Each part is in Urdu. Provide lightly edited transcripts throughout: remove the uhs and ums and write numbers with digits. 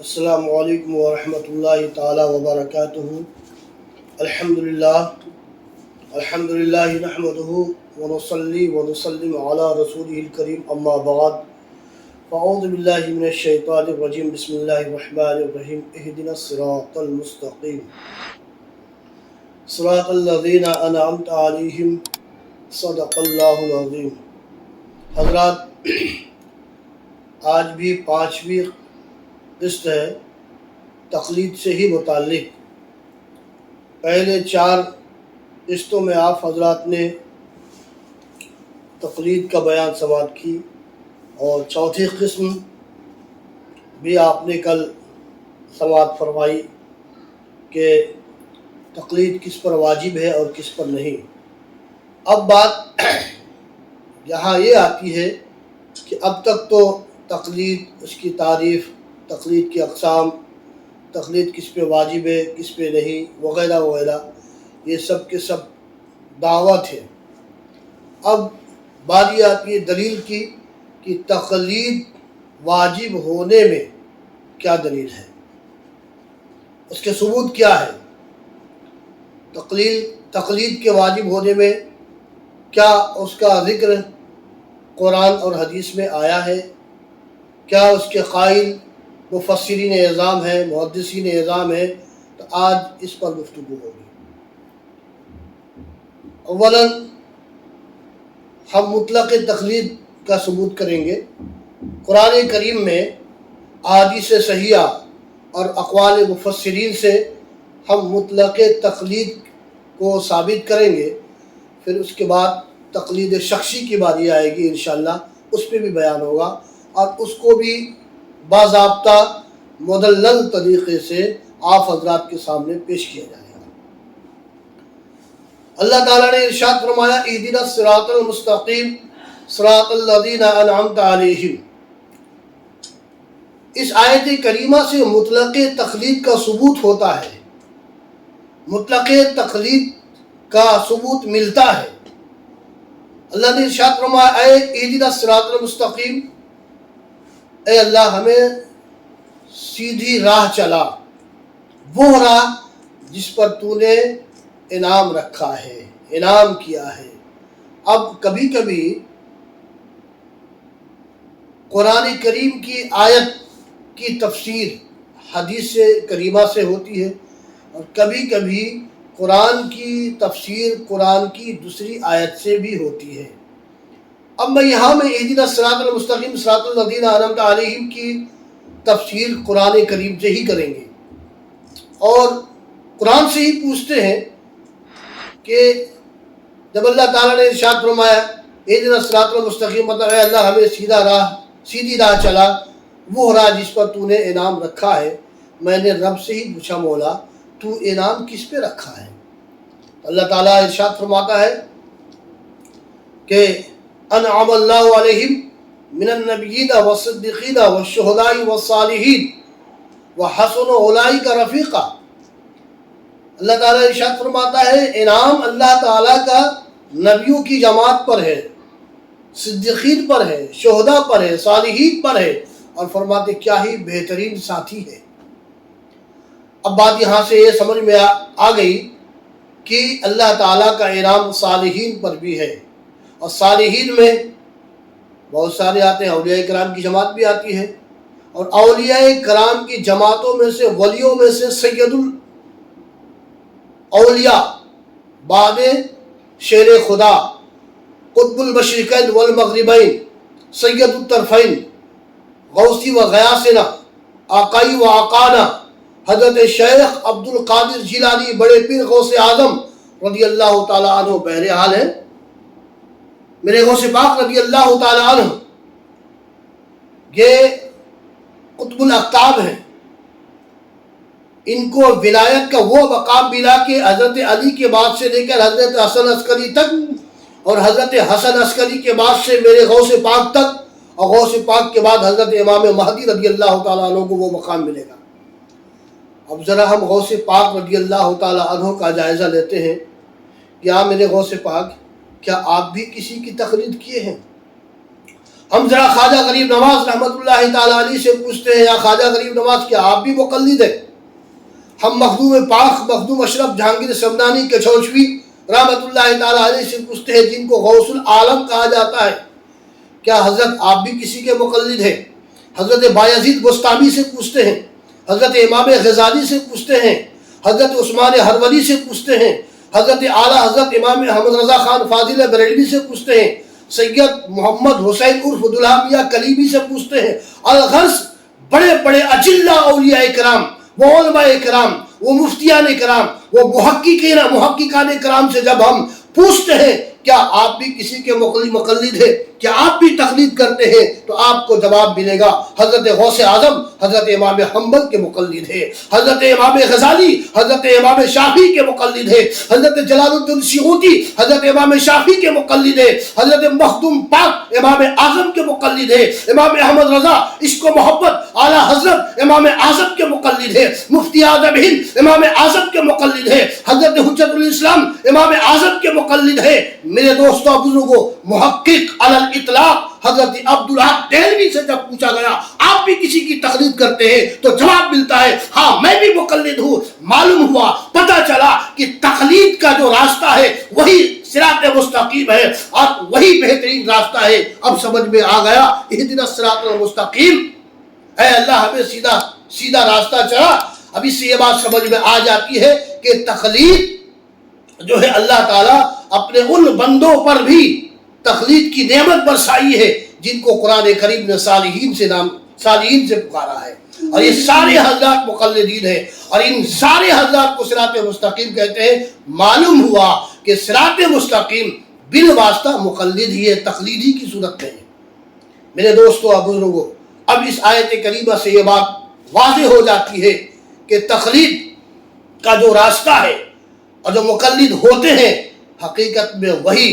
السلام علیکم ورحمۃ اللہ تعالی وبرکاتہ۔ الحمدللہ نحمدہ ونصلی ونسلم علی رسولہ الکریم، اما بعد فاعوذ باللہ من الشیطان الرجیم، بسم اللہ الرحمن الرحیم۔ اہدنا الصراط المستقیم صراط الذین انعمت علیہم، صدق اللہ العظیم۔ حضرات، آج بھی 5ویں قسط ہے تقلید سے ہی متعلق۔ پہلے 4 قسطوں میں آپ حضرات نے تقلید کا بیان سماعت کی، اور چوتھی قسم بھی آپ نے کل سماعت فرمائی کہ تقلید کس پر واجب ہے اور کس پر نہیں۔ اب بات یہاں یہ آتی ہے کہ اب تک تو تقلید، اس کی تعریف، تقلید کی اقسام، تقلید کس پہ واجب ہے کس پہ نہیں، وغیرہ وغیرہ، یہ سب کے سب دعویٰ تھے۔ اب باری آتی ہے دلیل کی کہ تقلید واجب ہونے میں کیا دلیل ہے، اس کے ثبوت کیا ہے۔ تقلید کے واجب ہونے میں کیا اس کا ذکر قرآن اور حدیث میں آیا ہے، کیا اس کے قائل مفسرین اعظام ہے، محدثین اعظام ہے، تو آج اس پر گفتگو ہوگی۔ اولاً ہم مطلق تقلید کا ثبوت کریں گے۔ قرآن کریم میں احادیث صحیحہ اور اقوال مفسرین سے ہم مطلق تقلید کو ثابت کریں گے، پھر اس کے بعد تقلید شخصی کی باری آئے گی انشاءاللہ، اس پہ بھی بیان ہوگا، اور اس کو بھی باضابطہ مدلل طریقے سے آپ حضرات کے سامنے پیش کیا جائے گا۔ اللہ تعالیٰ نے ارشاد فرمایا، اہدنا الصراط المستقیم صراط الذین انعمت علیہم۔ اس آیت کریمہ سے مطلق تقلید کا ثبوت ہوتا ہے، مطلق تقلید کا ثبوت ملتا ہے۔ اللہ نے ارشاد فرمایا، اے اہدنا الصراط المستقیم، اے اللہ ہمیں سیدھی راہ چلا، وہ راہ جس پر تو نے انعام رکھا ہے، انعام کیا ہے۔ اب کبھی کبھی قرآن کریم کی آیت کی تفسیر حدیث کریمہ سے ہوتی ہے، اور کبھی کبھی قرآن کی تفسیر قرآن کی دوسری آیت سے بھی ہوتی ہے۔ اب میں یہاں اہدنا الصراط المستقیم صراط الذین انعمت علیہم کی تفسیر قرآن کریم سے ہی کریں گے، اور قرآن سے ہی پوچھتے ہیں کہ جب اللہ تعالیٰ نے ارشاد فرمایا اہدنا الصراط المستقیم، مطلب اے اللہ ہمیں سیدھی راہ چلا، وہ راہ جس پر تو نے انعام رکھا ہے۔ میں نے رب سے ہی پوچھا، مولا تو انعام کس پہ رکھا ہے؟ اللہ تعالیٰ ارشاد فرماتا ہے کہ انعم اللہ علیہم من النبیین والصدیقین والشہداء والصالحین وحسن اولئک رفیقا۔ اللہ تعالیٰ ارشاد فرماتا ہے انعام اللہ تعالیٰ کا نبیوں کی جماعت پر ہے، صدیقین پر ہے، شہداء پر ہے، صالحین پر ہے، اور فرماتے کیا ہی بہترین ساتھی ہے۔ اب بات یہاں سے یہ سمجھ میں آ گئی کہ اللہ تعالیٰ کا انعام صالحین پر بھی ہے، اور صالحین میں بہت سارے آتے ہیں، اولیاء کرام کی جماعت بھی آتی ہے، اور اولیاء کرام کی جماعتوں میں سے ولیوں میں سے سید الاولیاء، بعد شیر خدا، قطب المشرقین والمغربین، سید الطرفین، غوثی و غیاثنا، آقائی و آقانا، حضرت شیخ عبد القادر جیلانی، بڑے پیر غوث اعظم رضی اللہ تعالیٰ عنہ، بہرحال ہیں میرے غوث پاک رضی اللہ تعالیٰ عنہ، یہ قطب الاقطاب ہیں۔ ان کو ولایت کا وہ مقام ملا کہ حضرت علی کے بعد سے لے کر حضرت حسن عسکری تک، اور حضرت حسن عسکری کے بعد سے میرے غوث پاک تک، اور غوث پاک کے بعد حضرت امام مہدی رضی اللہ تعالیٰ عنہ کو وہ مقام ملے گا۔ اب ذرا ہم غوث پاک رضی اللہ تعالیٰ عنہ کا جائزہ لیتے ہیں۔ یا میرے غوث پاک، کیا آپ بھی کسی کی تقلید کیے ہیں؟ ہم ذرا خواجہ غریب نواز رحمۃ اللہ تعالیٰ علیہ سے پوچھتے ہیں، یا خواجہ غریب نواز کیا آپ بھی مقلد ہیں؟ ہم مخدوم پاک مخدوم اشرف جہانگیر سمدانی کے چوشوی رحمۃ اللہ تعالیٰ علیہ سے پوچھتے ہیں، جن کو غوث العالم کہا جاتا ہے، کیا حضرت آپ بھی کسی کے مقلد ہیں؟ حضرت بایزید بستامی سے پوچھتے ہیں، حضرت امام غزالی سے پوچھتے ہیں، حضرت عثمان ہروری سے پوچھتے ہیں، حضرت اعلیٰ حضرت امام احمد رضا خان فاضل بریلوی سے پوچھتے ہیں، سید محمد حسین عرف دلہا میاں کلیمی سے پوچھتے ہیں۔ الغرض بڑے بڑے اجلہ اولیاء کرام، وہ علماء کرام، وہ مفتیان کرام، وہ محققان کرام سے جب ہم پوچھتے ہیں کیا آپ بھی کسی کے مقلد ہیں، کیا آپ بھی تقلید کرتے ہیں، تو آپ کو جواب ملے گا حضرت غوث اعظم حضرت امام حنبل کے مقلد ہے، حضرت امام غزالی حضرت امام شافعی کے مقلد ہے، حضرت جلال الدین سیوطی حضرت امام شافعی کے مقلد ہے، حضرت مخدوم پاک امام اعظم کے مقلد ہے، امام احمد رضا عشق و محبت اعلیٰ حضرت امام اعظم کے مقلد ہے، مفتی اعظم ہند امام اعظم کے مقلد ہے، حضرت حجت الاسلام امام اعظم کے مقلد ہے۔ میرے دوستوں بزرگوں، محقق علی الاطلاق حضرت عبدالحق دہلوی سے جب پوچھا گیا آپ بھی کسی کی تقلید کرتے ہیں تو جواب ملتا ہے ہاں میں بھی مقلد ہوں۔ معلوم ہوا، پتہ چلا کہ تقلید کا جو راستہ ہے وہی صراط مستقیم ہے اور وہی بہترین راستہ ہے۔ اب سمجھ میں آ گیا، اہدنا الصراط المستقیم، اے اللہ ہمیں سیدھا راستہ چلا۔ اب اس سے یہ بات سمجھ میں آ جاتی ہے کہ تقلید جو ہے اللہ تعالیٰ اپنے ان بندوں پر بھی تقلید کی نعمت برسائی ہے جن کو قرآن کریم نے صالحین سے پکارا ہے، اور یہ سارے حضرات مقلدین ہیں، اور ان سارے حضرات کو صراط مستقیم کہتے ہیں۔ معلوم ہوا کہ صراط مستقیم بالواسطہ مقلد ہی ہے، تقلیدی کی صورت میں ہے۔ میرے دوستو اور بزرگوں، اب اس آیت کریمہ سے یہ بات واضح ہو جاتی ہے کہ تقلید کا جو راستہ ہے اور جو مقلد ہوتے ہیں حقیقت میں وہی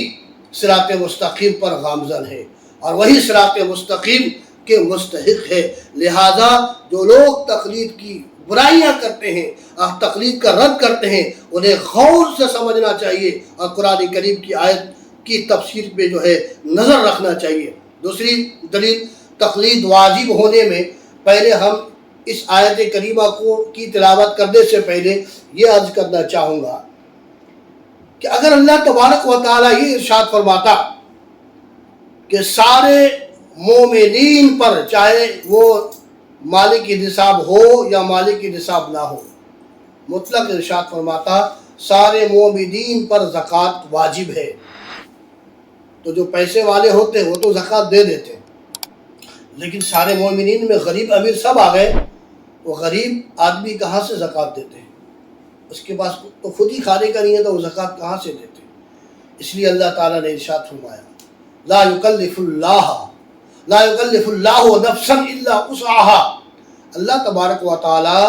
صراط مستقیم پر گامزن ہے اور وہی صراط مستقیم کے مستحق ہے۔ لہذا جو لوگ تقلید کی برائیاں کرتے ہیں اور تقلید کا رد کرتے ہیں انہیں غور سے سمجھنا چاہیے اور قرآن کریم کی آیت کی تفسیر پہ جو ہے نظر رکھنا چاہیے۔ دوسری دلیل تقلید واجب ہونے میں، پہلے ہم اس آیت کریمہ کی تلاوت کرنے سے پہلے یہ عرض کرنا چاہوں گا کہ اگر اللہ تبارک و تعالیٰ یہ ارشاد فرماتا کہ سارے مومنین پر، چاہے وہ مالک نصاب ہو یا مالک نصاب نہ ہو، مطلق ارشاد فرماتا سارے مومنین پر زکوٰۃ واجب ہے، تو جو پیسے والے ہوتے وہ تو زکوٰۃ دے دیتے، لیکن سارے مومنین میں غریب امیر سب آ گئے، وہ غریب آدمی کہاں سے زکوٰۃ دیتے ہیں؟ اس کے پاس تو خود ہی کھانے کا نہیں ہے تو وہ زکوٰۃ کہاں سے دیتے؟ اس لیے اللہ تعالیٰ نے ارشاد فرمایا لا یکلف اللہ نفسا الا وسعها۔ اللہ تبارک و تعالیٰ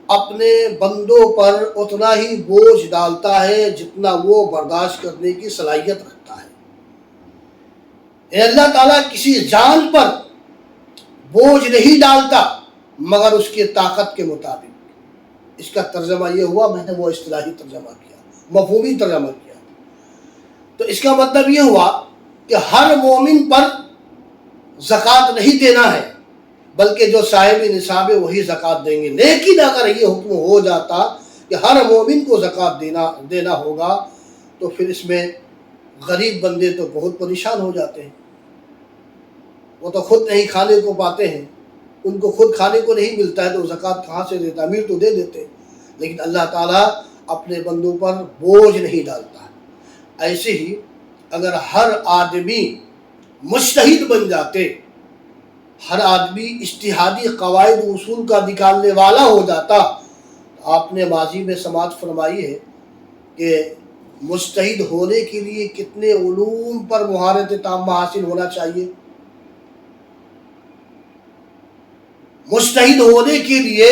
اپنے بندوں پر اتنا ہی بوجھ ڈالتا ہے جتنا وہ برداشت کرنے کی صلاحیت رکھتا ہے۔ اللہ تعالیٰ کسی جان پر بوجھ نہیں ڈالتا مگر اس کی طاقت کے مطابق۔ اس کا ترجمہ یہ ہوا، میں نے وہ اصطلاحی ترجمہ کیا، مفہومی ترجمہ کیا، تو اس کا مطلب یہ ہوا کہ ہر مومن پر زکوٰۃ نہیں دینا ہے بلکہ جو صاحب نصاب ہے وہی زکوٰۃ دیں گے۔ لیکن اگر یہ حکم ہو جاتا کہ ہر مومن کو زکوٰۃ دینا ہوگا تو پھر اس میں غریب بندے تو بہت پریشان ہو جاتے ہیں، وہ تو خود نہیں کھانے کو پاتے ہیں، ان کو خود کھانے کو نہیں ملتا ہے تو زکوٰۃ کہاں سے دیتا؟ امیر تو دے دیتے، لیکن اللہ تعالیٰ اپنے بندوں پر بوجھ نہیں ڈالتا۔ ایسے ہی اگر ہر آدمی مجتہد بن جاتے، ہر آدمی اجتہادی قواعد و اصول کا نکالنے والا ہو جاتا، آپ نے ماضی میں سماعت فرمائی ہے کہ مجتہد ہونے کے لیے کتنے علوم پر مہارت تامہ حاصل ہونا چاہیے۔ مجتہد ہونے کے لیے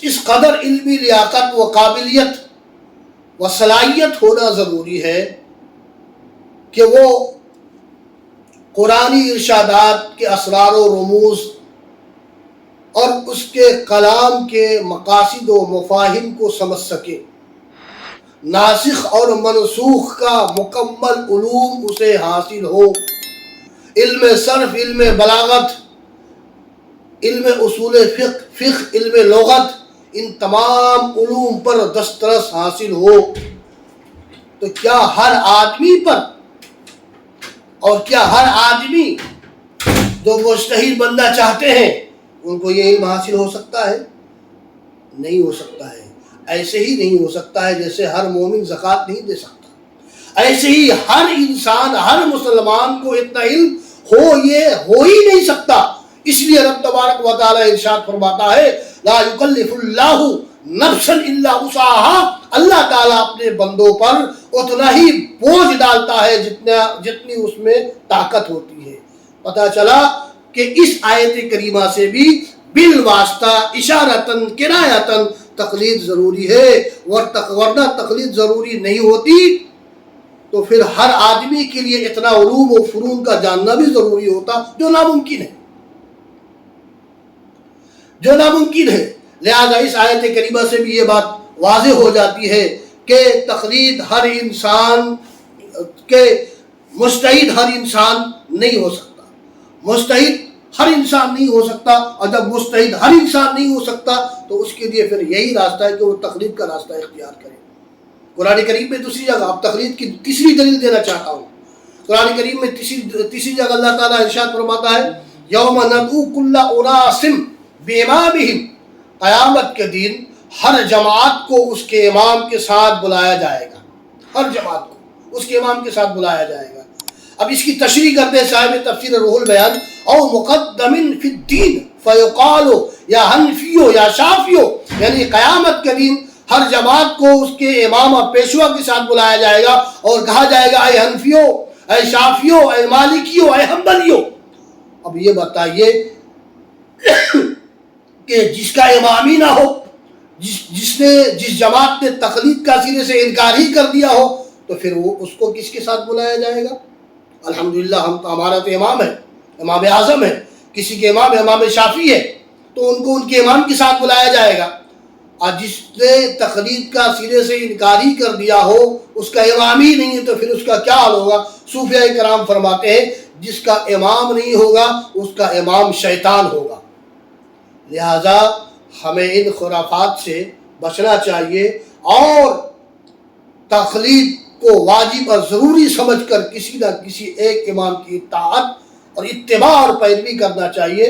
اس قدر علمی لیاقت و قابلیت و صلاحیت ہونا ضروری ہے کہ وہ قرآنی ارشادات کے اسرار و رموز اور اس کے کلام کے مقاصد و مفاہیم کو سمجھ سکے، ناسخ اور منسوخ کا مکمل علوم اسے حاصل ہو۔ علم صرف، علم بلاغت، علم اصول فقہ، علم لغت، ان تمام علوم پر دسترس حاصل ہو۔ تو کیا ہر آدمی پر، اور کیا ہر آدمی جو مجتہد بننا چاہتے ہیں ان کو یہ علم حاصل ہو سکتا ہے؟ نہیں ہو سکتا ہے۔ ایسے ہی نہیں ہو سکتا ہے جیسے ہر مومن زکوٰۃ نہیں دے سکتا، ایسے ہی ہر انسان، ہر مسلمان کو اتنا علم یہ ہو ہی نہیں سکتا۔ اس لیے رب تبارک و تعالی ارشاد فرماتا ہے لا یکلف اللہ نفسا الا وسعها، اللہ تعالیٰ اپنے بندوں پر اتنا ہی بوجھ ڈالتا ہے جتنی اس میں طاقت ہوتی ہے۔ پتہ چلا کہ اس آیت کریمہ سے بھی بالواسطہ اشارتاً کنایتاً تقلید ضروری ہے، ورنہ تقلید ضروری نہیں ہوتی تو پھر ہر آدمی کے لیے اتنا علوم و فنون کا جاننا بھی ضروری ہوتا، جو ناممکن ہے، جو ناممکن ہے۔ لہذا اس آیت کریمہ سے بھی یہ بات واضح ہو جاتی ہے کہ تقلید ہر انسان کے، مجتہد ہر انسان نہیں ہو سکتا، مجتہد ہر انسان نہیں ہو سکتا، اور جب مجتہد ہر انسان نہیں ہو سکتا تو اس کے لیے پھر یہی راستہ ہے کہ وہ تقلید کا راستہ اختیار کرے۔ قرآن کریم میں دوسری جگہ، اب تقلید کی تیسری دلیل دینا چاہتا ہوں، قرآن کریم میں تیسری جگہ اللہ تعالیٰ ارشاد فرماتا ہے یوم ندعو کل اناس بامامہم، قیامت کے دن ہر جماعت کو اس کے امام کے ساتھ بلایا جائے گا، ہر جماعت کو اس کے امام کے ساتھ بلایا جائے گا۔ اب اس کی تشریح کرتے ہیں صاحب تفسیر روح البیان، او مقدم فی الدین فیقال یا حنفیو یا شافیو، یعنی قیامت کے دن ہر جماعت کو اس کے امام اور پیشوا کے ساتھ بلایا جائے گا اور کہا جائے گا اے حنفیو، اے شافیو، اے مالکیو، اے حنبلیو۔ اب یہ بتائیے کہ جس کا امام ہی نہ ہو، جس جماعت نے تقلید کا سرے سے انکار ہی کر دیا ہو، تو پھر وہ اس کو کس کے ساتھ بلایا جائے گا؟ الحمدللہ ہمارا تو امام ہے، امام اعظم ہے، کسی کے امام شافعی ہے، تو ان کو ان کے امام کے ساتھ بلایا جائے گا۔ اور جس نے تقلید کا سرے سے انکار ہی کر دیا ہو، اس کا امام ہی نہیں ہے، تو پھر اس کا کیا حال ہوگا؟ صوفیاء کرام فرماتے ہیں جس کا امام نہیں ہوگا اس کا امام شیطان ہوگا۔ لہذا ہمیں ان خرافات سے بچنا چاہیے اور تقلید کو واجب اور ضروری سمجھ کر کسی نہ کسی ایک امام کی اطاعت اور اتباع اور پیروی کرنا چاہیے،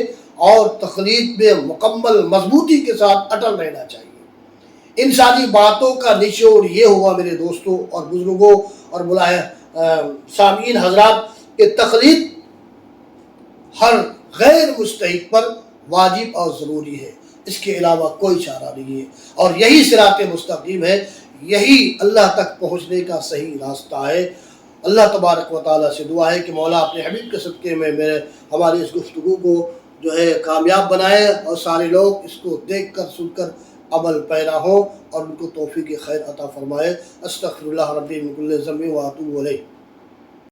اور تقلید میں مکمل مضبوطی کے ساتھ اٹل رہنا چاہیے۔ ان ساری باتوں کا نچوڑ یہ ہوا میرے دوستوں اور بزرگوں اور سامعین حضرات کہ تقلید ہر غیر مجتہد پر واجب اور ضروری ہے، اس کے علاوہ کوئی چارہ نہیں ہے، اور یہی صراط مستقیم ہے، یہی اللہ تک پہنچنے کا صحیح راستہ ہے۔ اللہ تبارک و تعالیٰ سے دعا ہے کہ مولا اپنے حبیب کے صدقے میں ہماری اس گفتگو کو جو ہے کامیاب بنائے، اور سارے لوگ اس کو دیکھ کر سن کر عمل پیرا ہوں اور ان کو توفیق خیر عطا فرمائے۔ استغفر اللہ ربی من کل ذنب و اتوب الیہ۔